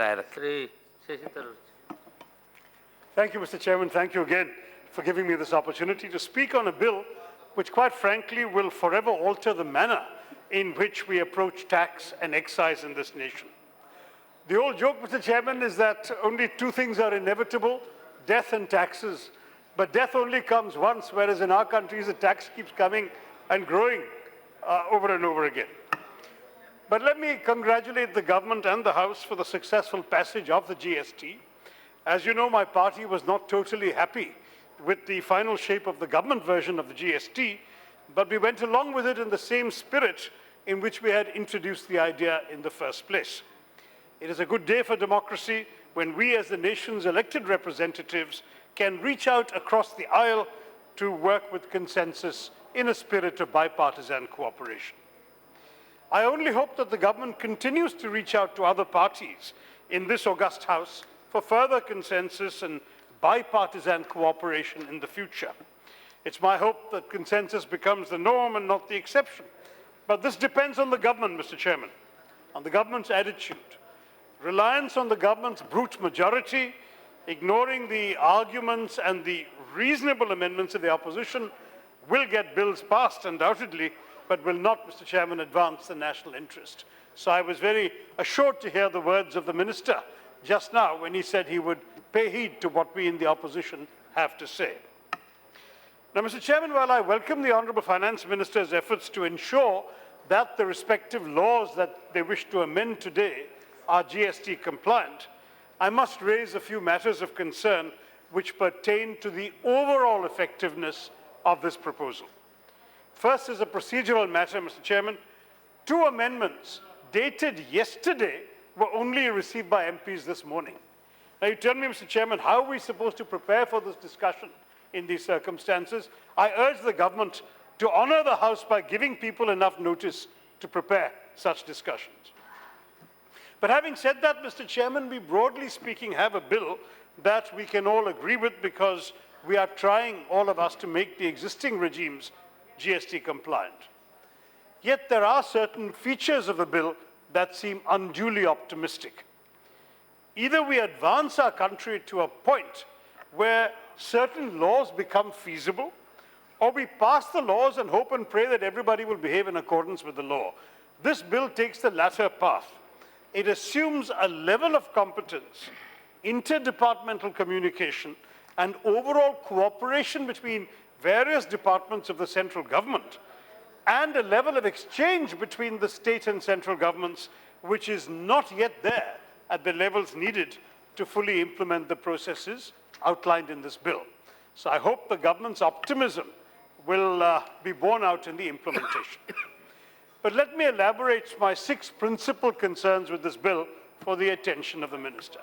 Director. Shashi Tharoor. Thank you, Mr. Chairman. Thank you again for giving me this opportunity to speak on a bill which, quite frankly, will forever alter the manner in which we approach tax and excise in this nation. The old joke, Mr. Chairman, is that only two things are inevitable: death and taxes. But death only comes once, whereas in our countries the tax keeps coming and growing over and over again. But let me congratulate the government and the House for the successful passage of the GST. As you know, my party was not totally happy with the final shape of the government version of the GST, but we went along with it in the same spirit in which we had introduced the idea in the first place. It is a good day for democracy when we, as the nation's elected representatives, can reach out across the aisle to work with consensus in a spirit of bipartisan cooperation. I only hope that the government continues to reach out to other parties in this august House for further consensus and bipartisan cooperation in the future. It's my hope that consensus becomes the norm and not the exception. But this depends on the government, Mr. Chairman, on the government's attitude. Reliance on the government's brute majority, ignoring the arguments and the reasonable amendments of the opposition, will get bills passed, undoubtedly, but will not, Mr. Chairman, advance the national interest. So I was very assured to hear the words of the Minister just now when he said he would pay heed to what we in the opposition have to say. Now, Mr. Chairman, while I welcome the Honourable Finance Minister's efforts to ensure that the respective laws that they wish to amend today are GST compliant, I must raise a few matters of concern which pertain to the overall effectiveness of this proposal. First is a procedural matter, Mr. Chairman. Two amendments dated yesterday were only received by MPs this morning. Now, you tell me, Mr. Chairman, how are we supposed to prepare for this discussion in these circumstances? I urge the government to honour the House by giving people enough notice to prepare such discussions. But having said that, Mr. Chairman, we broadly speaking have a bill that we can all agree with because we are trying, all of us, to make the existing regimes GST compliant. Yet there are certain features of the bill that seem unduly optimistic. Either we advance our country to a point where certain laws become feasible, or we pass the laws and hope and pray that everybody will behave in accordance with the law. This bill takes the latter path. It assumes a level of competence, interdepartmental communication, and overall cooperation between various departments of the central government, and a level of exchange between the state and central governments which is not yet there at the levels needed to fully implement the processes outlined in this bill. So I hope the government's optimism will be borne out in the implementation. But let me elaborate my 6 principal concerns with this bill for the attention of the Minister.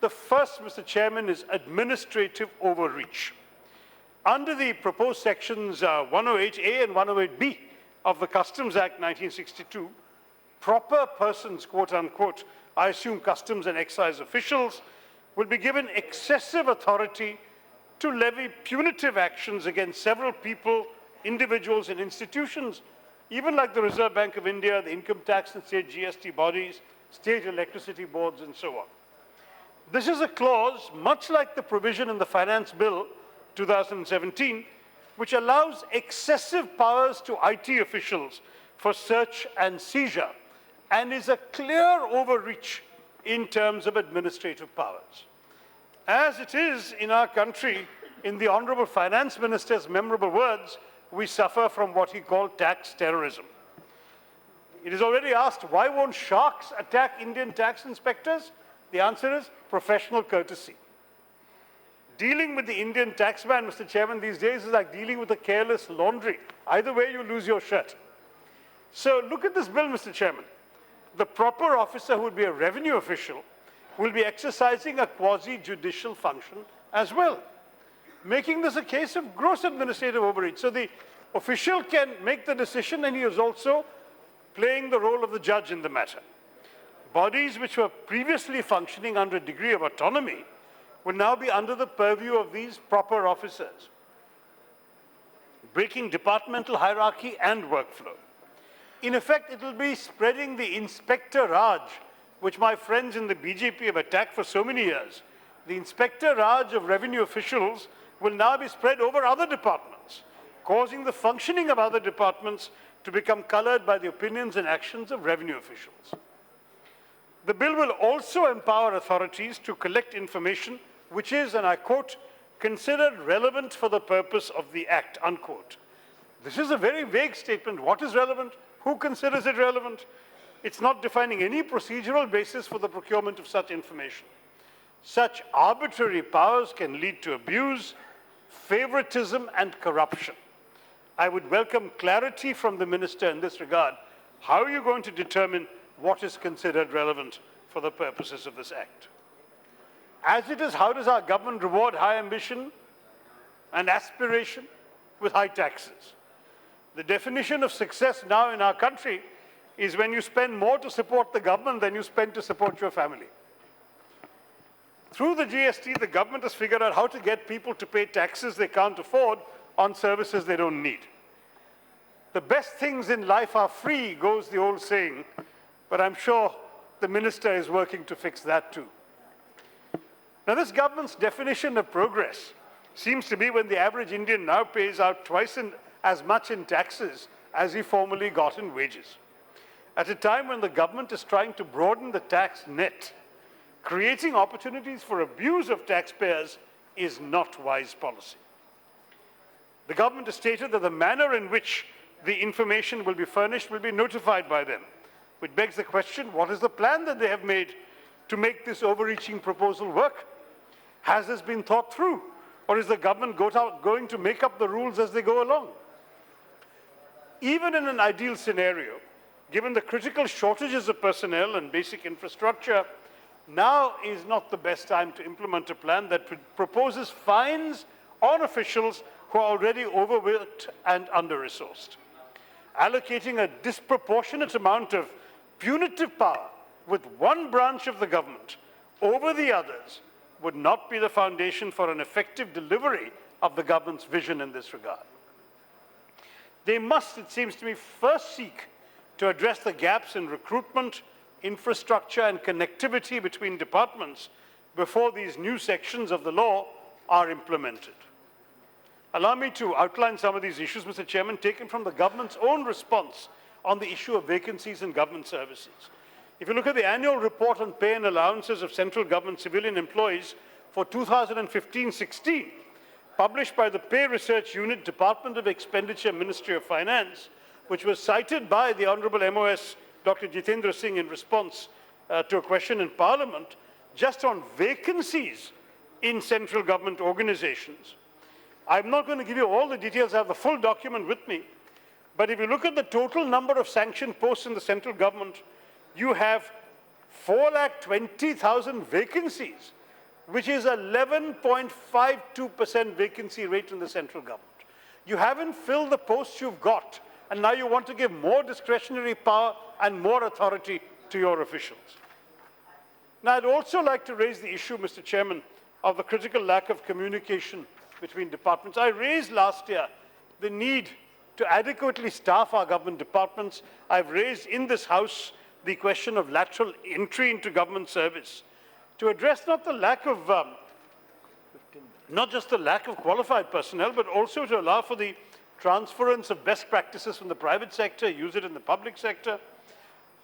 The first, Mr. Chairman, is administrative overreach. Under the proposed sections 108A and 108B of the Customs Act 1962, proper persons, quote unquote, I assume customs and excise officials, will be given excessive authority to levy punitive actions against several people, individuals and institutions, even like the Reserve Bank of India, the income tax and state GST bodies, state electricity boards and so on. This is a clause much like the provision in the Finance Bill 2017, which allows excessive powers to IT officials for search and seizure, and is a clear overreach in terms of administrative powers. As it is in our country, in the Honourable Finance Minister's memorable words, we suffer from what he called tax terrorism. It is already asked, why won't sharks attack Indian tax inspectors? The answer is professional courtesy. Dealing with the Indian taxman, Mr. Chairman, these days is like dealing with a careless laundry. Either way, you lose your shirt. So look at this bill, Mr. Chairman. The proper officer, who would be a revenue official, will be exercising a quasi-judicial function as well, making this a case of gross administrative overreach. So the official can make the decision, and he is also playing the role of the judge in the matter. Bodies which were previously functioning under a degree of autonomy will now be under the purview of these proper officers, breaking departmental hierarchy and workflow. In effect, it will be spreading the Inspector Raj which my friends in the BJP have attacked for so many years, the Inspector Raj of revenue officials will now be spread over other departments, causing the functioning of other departments to become colored by the opinions and actions of revenue officials. The bill will also empower authorities to collect information which is, and I quote, considered relevant for the purpose of the Act, unquote. This is a very vague statement. What is relevant? Who considers it relevant? It's not defining any procedural basis for the procurement of such information. Such arbitrary powers can lead to abuse, favoritism, and corruption. I would welcome clarity from the minister in this regard. How are you going to determine what is considered relevant for the purposes of this Act? As it is, how does our government reward high ambition and aspiration with high taxes? The definition of success now in our country is when you spend more to support the government than you spend to support your family. Through the GST, the government has figured out how to get people to pay taxes they can't afford on services they don't need. The best things in life are free, goes the old saying, but I'm sure the minister is working to fix that too. Now, this government's definition of progress seems to be when the average Indian now pays out twice as much in taxes as he formerly got in wages. At a time when the government is trying to broaden the tax net, creating opportunities for abuse of taxpayers is not wise policy. The government has stated that the manner in which the information will be furnished will be notified by them, which begs the question, what is the plan that they have made to make this overreaching proposal work? Has this been thought through, or is the government going to make up the rules as they go along? Even in an ideal scenario, given the critical shortages of personnel and basic infrastructure, now is not the best time to implement a plan that proposes fines on officials who are already overworked and under-resourced. Allocating a disproportionate amount of punitive power with one branch of the government over the others would not be the foundation for an effective delivery of the government's vision in this regard. They must, it seems to me, first seek to address the gaps in recruitment, infrastructure, and connectivity between departments before these new sections of the law are implemented. Allow me to outline some of these issues, Mr. Chairman, taken from the government's own response on the issue of vacancies in government services. If you look at the annual report on pay and allowances of central government civilian employees for 2015-16, published by the Pay Research Unit, Department of Expenditure, Ministry of Finance, which was cited by the Honorable MOS Dr. Jitendra Singh in response to a question in Parliament, just on vacancies in central government organizations. I'm not going to give you all the details. I have the full document with me. But if you look at the total number of sanctioned posts in the central government, you have 420,000 vacancies, which is 11.52% vacancy rate in the central government. You haven't filled the posts you've got, and now you want to give more discretionary power and more authority to your officials. Now, I'd also like to raise the issue, Mr. Chairman, of the critical lack of communication between departments. I raised last year the need to adequately staff our government departments. I've raised in this House the question of lateral entry into government service to address not just the lack of qualified personnel, but also to allow for the transference of best practices from the private sector, use it in the public sector.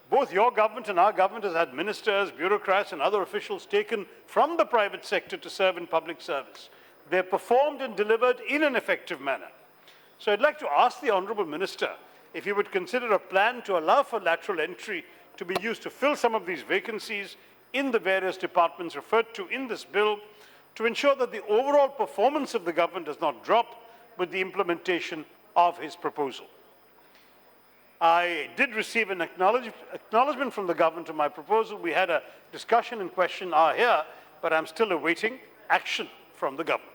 Both your government and our government has had ministers, bureaucrats, and other officials taken from the private sector to serve in public service. They're performed and delivered in an effective manner. So I'd like to ask the Honourable Minister if he would consider a plan to allow for lateral entry to be used to fill some of these vacancies in the various departments referred to in this bill, to ensure that the overall performance of the government does not drop with the implementation of his proposal. I did receive an acknowledgement from the government of my proposal. We had a discussion and question hour here, but I'm still awaiting action from the government.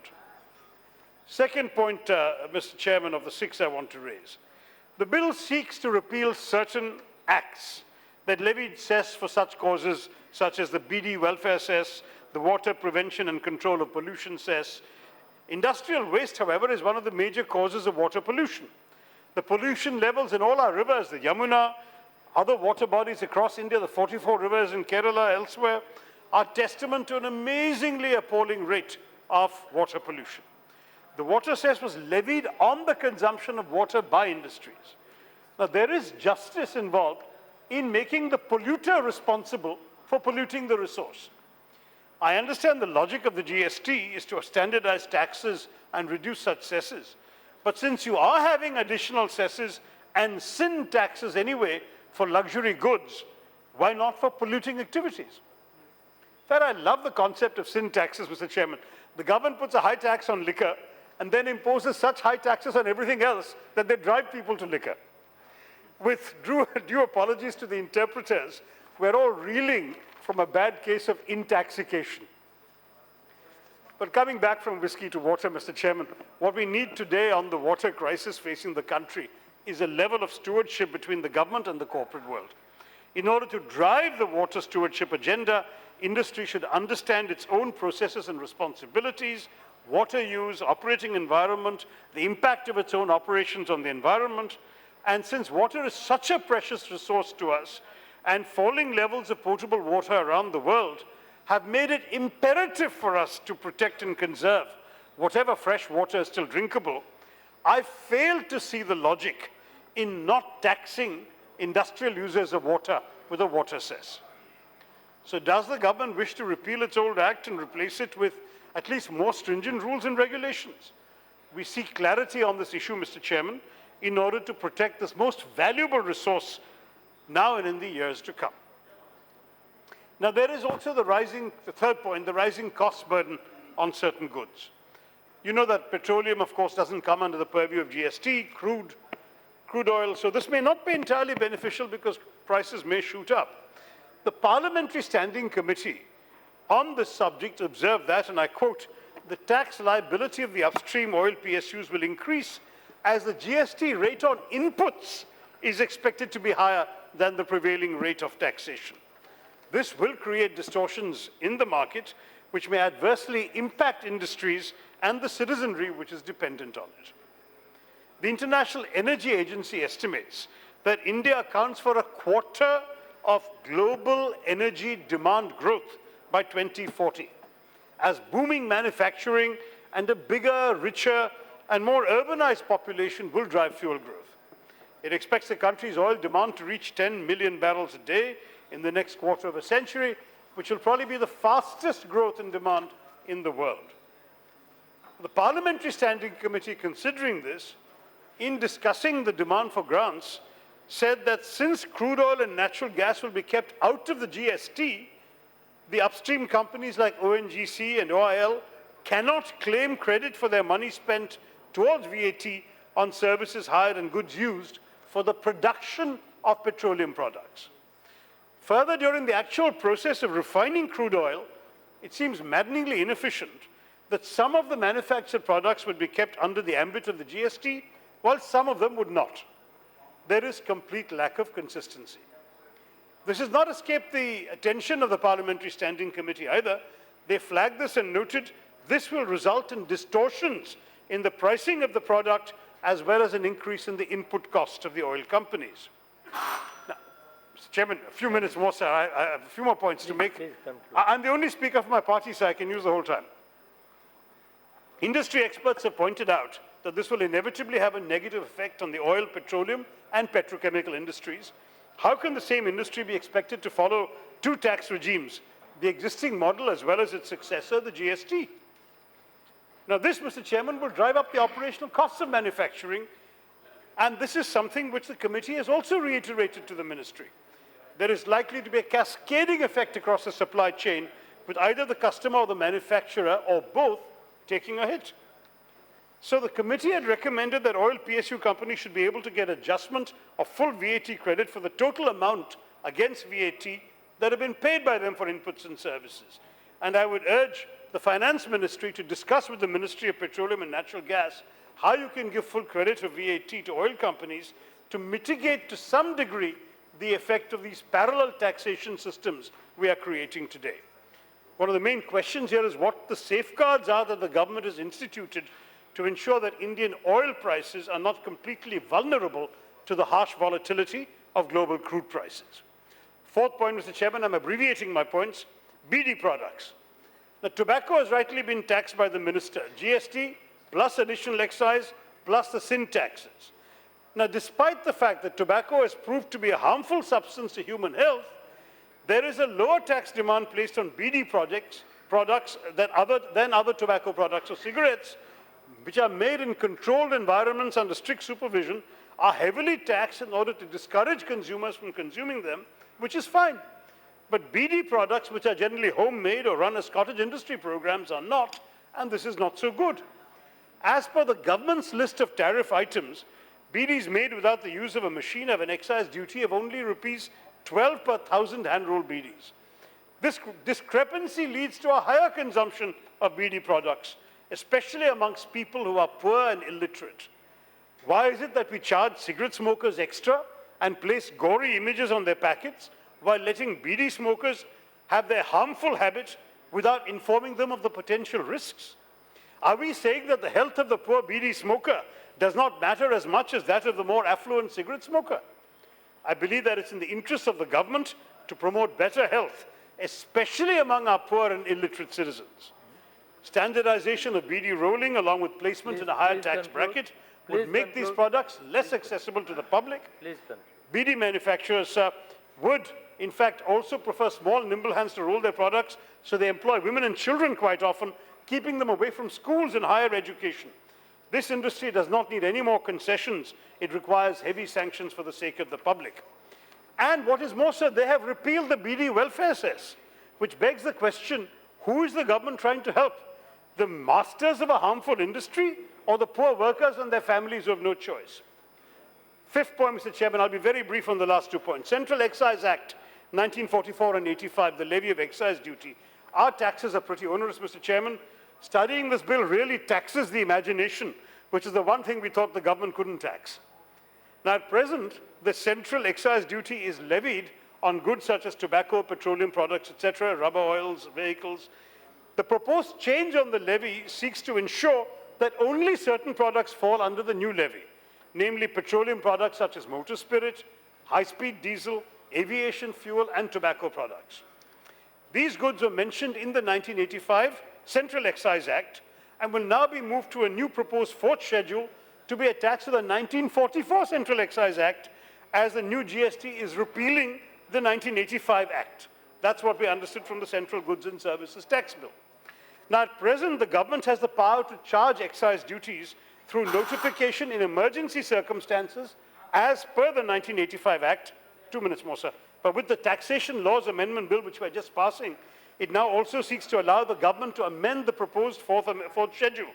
Second point, Mr. Chairman, of the 6 I want to raise. The bill seeks to repeal certain acts that levied cess for such causes such as the BD welfare cess, the water prevention and control of pollution cess. Industrial waste, however, is one of the major causes of water pollution. The pollution levels in all our rivers, the Yamuna, Other water bodies across India, the 44 rivers in Kerala, elsewhere, are testament to an amazingly appalling rate of water pollution. The water cess was levied on the consumption of water by industries. Now, there is justice involved in making the polluter responsible for polluting the resource. I understand the logic of the GST is to standardize taxes and reduce such cesses. But since you are having additional cesses and sin taxes anyway for luxury goods, why not for polluting activities? In fact, I love the concept of sin taxes, Mr. Chairman. The government puts a high tax on liquor and then imposes such high taxes on everything else that they drive people to liquor. With due apologies to the interpreters, we're all reeling from a bad case of intoxication. But coming back from whiskey to water, Mr. Chairman, what we need today on the water crisis facing the country is a level of stewardship between the government and the corporate world. In order to drive the water stewardship agenda, industry should understand its own processes and responsibilities, water use, operating environment, the impact of its own operations on the environment. And since water is such a precious resource to us, and falling levels of potable water around the world have made it imperative for us to protect and conserve whatever fresh water is still drinkable, I fail to see the logic in not taxing industrial users of water with a water cess. So does the government wish to repeal its old act and replace it with at least more stringent rules and regulations? We seek clarity on this issue, Mr. Chairman, in order to protect this most valuable resource now and in the years to come. Now, there is also the third point, the rising cost burden on certain goods. You know that petroleum, of course, doesn't come under the purview of GST, crude oil, so this may not be entirely beneficial because prices may shoot up. The Parliamentary Standing Committee on this subject observed that, and I quote, "The tax liability of the upstream oil PSUs will increase as the GST rate on inputs is expected to be higher than the prevailing rate of taxation. This will create distortions in the market which may adversely impact industries and the citizenry which is dependent on it." The International Energy Agency estimates that India accounts for a quarter of global energy demand growth by 2040, as booming manufacturing and a bigger, richer, and more urbanized population will drive fuel growth. It expects the country's oil demand to reach 10 million barrels a day in the next quarter of a century, which will probably be the fastest growth in demand in the world. The Parliamentary Standing Committee, considering this, in discussing the demand for grants, said that since crude oil and natural gas will be kept out of the GST, the upstream companies like ONGC and OIL cannot claim credit for their money spent towards VAT on services hired and goods used for the production of petroleum products. Further, during the actual process of refining crude oil, it seems maddeningly inefficient that some of the manufactured products would be kept under the ambit of the GST, while some of them would not. There is complete lack of consistency. This has not escaped the attention of the Parliamentary Standing Committee either. They flagged this and noted this will result in distortions in the pricing of the product as well as an increase in the input cost of the oil companies. Now, Mr. Chairman, a few minutes more, sir. I have a few more points to make. I'm the only speaker for my party, so I can use the whole time. Industry experts have pointed out that this will inevitably have a negative effect on the oil, petroleum, and petrochemical industries. How can the same industry be expected to follow two tax regimes, the existing model as well as its successor, the GST? Now, this, Mr. Chairman, will drive up the operational costs of manufacturing, and this is something which the committee has also reiterated to the ministry. There is likely to be a cascading effect across the supply chain, with either the customer or the manufacturer or both taking a hit. So the committee had recommended that oil PSU companies should be able to get adjustment of full VAT credit for the total amount against VAT that have been paid by them for inputs and services. And I would urge the Finance Ministry to discuss with the Ministry of Petroleum and Natural Gas how you can give full credit for VAT to oil companies to mitigate to some degree the effect of these parallel taxation systems we are creating today. One of the main questions here is what the safeguards are that the government has instituted to ensure that Indian oil prices are not completely vulnerable to the harsh volatility of global crude prices. Fourth point, Mr. Chairman, I'm abbreviating my points, BD products. Now, tobacco has rightly been taxed by the Minister, GST plus additional excise plus the sin taxes. Now, despite the fact that tobacco has proved to be a harmful substance to human health, there is a lower tax demand placed on BD products than other tobacco products or cigarettes, which are made in controlled environments under strict supervision, are heavily taxed in order to discourage consumers from consuming them, which is fine. But BD products, which are generally homemade or run as cottage industry programs, are not, and this is not so good. As per the government's list of tariff items, BDs made without the use of a machine have an excise duty of only rupees 12 per 1,000 hand-rolled BDs. This discrepancy leads to a higher consumption of BD products, especially amongst people who are poor and illiterate. Why is it that we charge cigarette smokers extra and place gory images on their packets while letting BD smokers have their harmful habits without informing them of the potential risks? Are we saying that the health of the poor BD smoker does not matter as much as that of the more affluent cigarette smoker? I believe that it's in the interest of the government to promote better health, especially among our poor and illiterate citizens. Standardization of BD rolling along with placement in a higher tax bracket would make these products less accessible to the public. BD manufacturers would, in fact, also prefer small, nimble hands to roll their products, so they employ women and children quite often, keeping them away from schools and higher education. This industry does not need any more concessions. It requires heavy sanctions for the sake of the public. And what is more, sir, they have repealed the BD welfare cess, which begs the question, who is the government trying to help? The masters of a harmful industry or the poor workers and their families who have no choice? Fifth point, Mr. Chairman, I'll be very brief on the last 2 points. Central Excise Act 1944 and 85, the levy of excise duty. Our taxes are pretty onerous, Mr. Chairman. Studying this bill really taxes the imagination, which is the one thing we thought the government couldn't tax. Now, at present, the central excise duty is levied on goods such as tobacco, petroleum products, etc., rubber oils, vehicles. The proposed change on the levy seeks to ensure that only certain products fall under the new levy, namely petroleum products such as motor spirit, high-speed diesel, aviation fuel, and tobacco products. These goods were mentioned in the 1985 Central Excise Act and will now be moved to a new proposed fourth schedule to be attached to the 1944 Central Excise Act, as the new GST is repealing the 1985 Act. That's what we understood from the Central Goods and Services Tax Bill. Now, at present, the government has the power to charge excise duties through notification in emergency circumstances as per the 1985 Act. 2 minutes more, sir. But with the Taxation Laws Amendment Bill, which we're just passing, it now also seeks to allow the government to amend the proposed fourth schedule,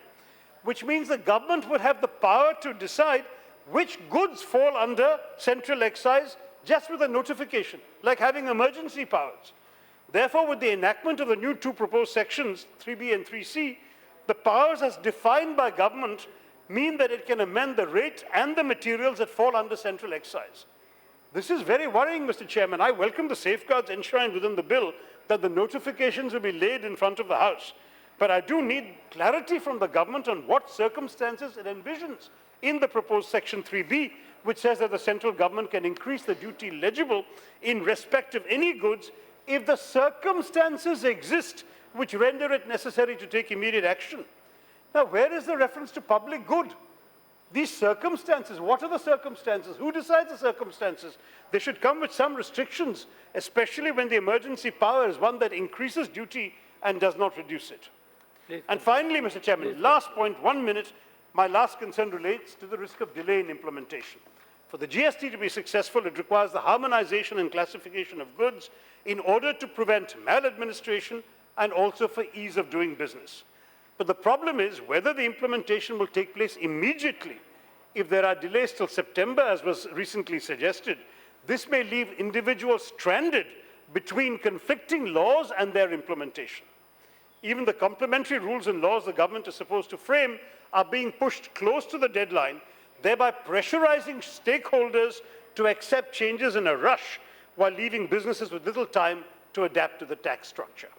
which means the government would have the power to decide which goods fall under central excise just with a notification, like having emergency powers. Therefore, with the enactment of the new 2 proposed sections, 3B and 3C, the powers as defined by government mean that it can amend the rate and the materials that fall under central excise. This is very worrying, Mr. Chairman. I welcome the safeguards enshrined within the bill that the notifications will be laid in front of the House. But I do need clarity from the government on what circumstances it envisions in the proposed Section 3B, which says that the central government can increase the duty legible in respect of any goods if the circumstances exist which render it necessary to take immediate action. Now, where is the reference to public good? These circumstances, what are the circumstances? Who decides the circumstances? They should come with some restrictions, especially when the emergency power is one that increases duty and does not reduce it. And finally, Mr. Chairman, last point, 1 minute, my last concern relates to the risk of delay in implementation. For the GST to be successful, it requires the harmonization and classification of goods in order to prevent maladministration and also for ease of doing business. But the problem is whether the implementation will take place immediately. If there are delays till September, as was recently suggested, this may leave individuals stranded between conflicting laws and their implementation. Even the complementary rules and laws the government is supposed to frame are being pushed close to the deadline, thereby pressurizing stakeholders to accept changes in a rush while leaving businesses with little time to adapt to the tax structure.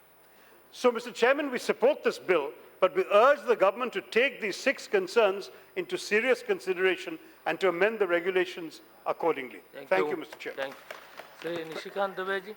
So, Mr. Chairman, we support this bill, but we urge the government to take these 6 concerns into serious consideration and to amend the regulations accordingly. Thank you, Mr. Chair. Thank you. Shri Nishikant Dubey ji.